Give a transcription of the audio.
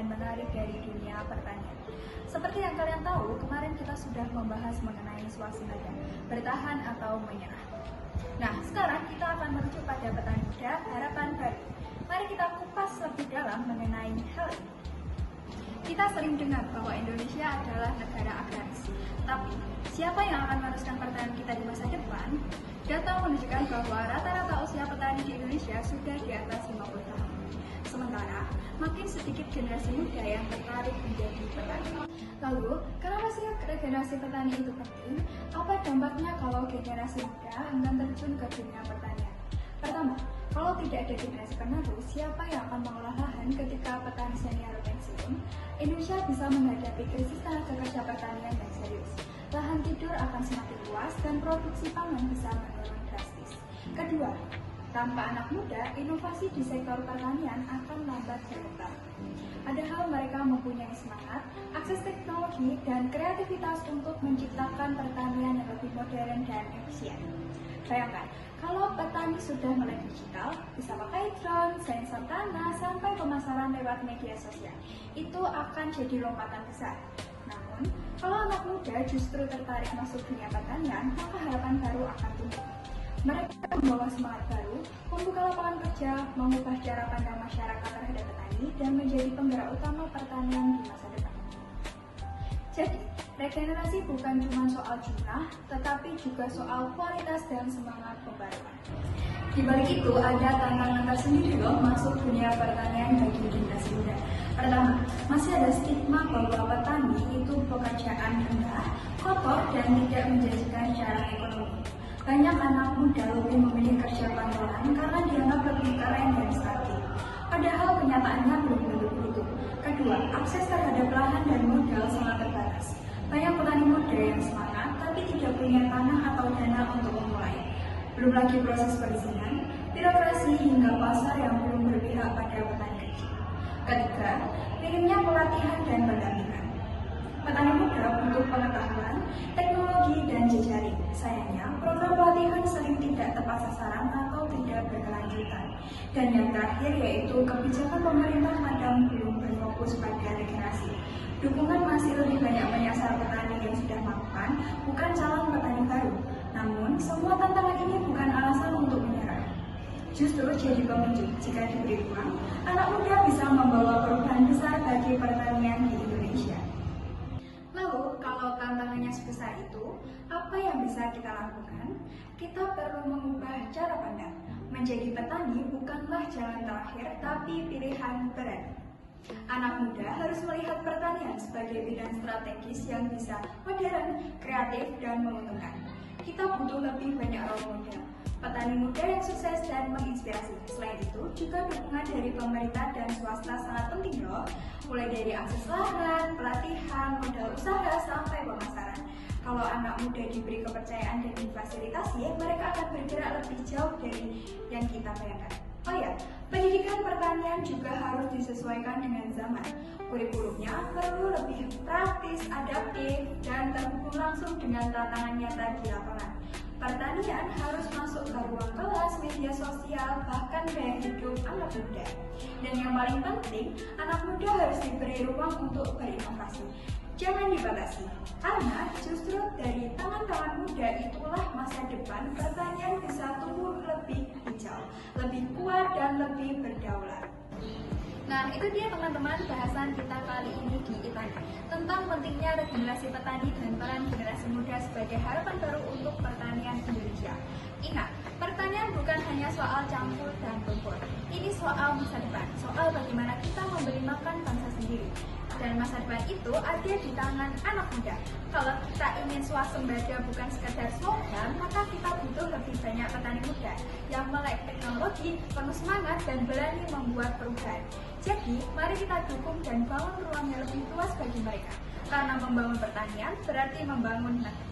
dan menarik dari dunia pertanian. Seperti yang kalian tahu, kemarin kita sudah membahas mengenai swasembada, bertahan atau menyerah. Nah, sekarang kita akan merujuk pada petani muda harapan baru. Mari kita kupas lebih dalam mengenai hal ini. Kita sering dengar bahwa Indonesia adalah negara agraris. Tapi, siapa yang akan meneruskan pertanian kita di masa depan? Data menunjukkan bahwa rata-rata usia petani di Indonesia sudah di atas 50 tahun. Sementara, makin sedikit generasi muda yang tertarik menjadi petani. Lalu, kenapa sih regenerasi petani itu penting? Apa dampaknya kalau generasi muda enggan terjun ke dunia pertanian? Pertama, kalau tidak ada generasi penerus, siapa yang akan mengolah lahan ketika petani senior pensiun? Indonesia bisa menghadapi krisis tenaga kerja pertanian yang serius. Lahan tidur akan semakin luas dan produksi pangan bisa menurun drastis. Kedua, tanpa anak muda, inovasi di sektor pertanian akan lambat berkembang. Padahal mereka mempunyai semangat, akses teknologi, dan kreativitas untuk menciptakan pertanian yang lebih modern dan efisien. Bayangkan, kalau petani sudah melek digital, bisa pakai drone, sensor tanah, sampai pemasaran lewat media sosial. Itu akan jadi lompatan besar. Namun, kalau anak muda justru tertarik masuk dunia pertanian, maka harapan baru akan tumbuh. Mereka membawa semangat baru, membuka lapangan kerja, mengubah cara pandang masyarakat terhadap petani, dan menjadi penggerak utama pertanian di masa depan. Jadi, regenerasi bukan cuma soal jumlah, tetapi juga soal kualitas dan semangat pembaruan. Di balik itu ada tantangan tersendiri loh masuk dunia pertanian bagi generasi muda. Pertama, masih ada stigma bahwa petani itu pekerjaan rendah, kotor, dan tidak menjanjikan secara ekonomi. Banyak anak muda lebih memilih kerja kantoran karena dianggap lebih keren dan stabil. Padahal kenyataannya belum tentu begitu. Kedua, akses terhadap lahan dan modal sangat terbatas. Banyak petani muda yang semangat tapi tidak punya tanah atau dana untuk memulai. Belum lagi proses perizinan, birokrasi hingga pasar yang belum berpihak pada petani kecil. Ketiga, minimnya pelatihan dan pendampingan. Petani muda butuh pengetahuan, teknologi, dan jejaring. Sayangnya, program pelatihan sering tidak tepat sasaran atau tidak berkelanjutan. Dan yang terakhir yaitu kebijakan pemerintah kadang belum berfokus pada regenerasi. Dukungan masih lebih banyak menyasar petani yang sudah mapan, bukan calon petani baru. Namun, semua tantangan ini bukan alasan untuk menyerah. Justru jadi pemicu jika diberi ruang, anak muda bisa membawa perubahan besar bagi pertanian di Indonesia. Lalu, kalau tantangannya sebesar itu, apa yang bisa kita lakukan? Kita perlu mengubah cara pandang. Menjadi petani bukanlah jalan terakhir, tapi pilihan berani. Anak muda harus melihat pertanian sebagai bidang strategis yang bisa modern, kreatif, dan menguntungkan. Kita butuh lebih banyak role model, petani muda yang sukses dan menginspirasi. Selain itu, juga dukungan dari pemerintah dan swasta sangat penting loh. Mulai dari akses lahan, pelatihan, modal usaha, sampai pemasaran. Kalau anak muda diberi kepercayaan dan difasilitasi, mereka akan bergerak lebih jauh dari yang kita bayangkan. Oh ya, pendidikan pertanian juga harus disesuaikan dengan zaman. Kurikulumnya perlu lebih praktis, adaptif, dan terhubung langsung dengan tantangan nyata di lapangan. Pertanian harus masuk ke ruang kelas, media sosial, bahkan gaya hidup anak muda. Dan yang paling penting, anak muda harus diberi ruang untuk berinovasi. Jangan dibatasi, karena justru dari tangan-tangan muda itulah masa depan pertanian bisa tumbuh lebih hijau, lebih kuat, dan lebih berdaulat. Nah, itu dia teman-teman bahasan kita kali ini di ITANA tentang pentingnya regenerasi petani dan peran generasi muda sebagai harapan baru untuk pertanian Indonesia. Ingat, pertanian bukan hanya soal campur dan tempur. Ini soal masa depan, soal bagaimana kita memberi makan bangsa sendiri. Dan masa depan itu ada di tangan anak muda. Kalau kita ingin swasembada bukan sekedar slogan, maka kita butuh lebih banyak petani muda yang melek teknologi, penuh semangat, dan berani membuat perubahan. Jadi, mari kita dukung dan bangun ruang yang lebih luas bagi mereka. Karena membangun pertanian berarti membangun negeri.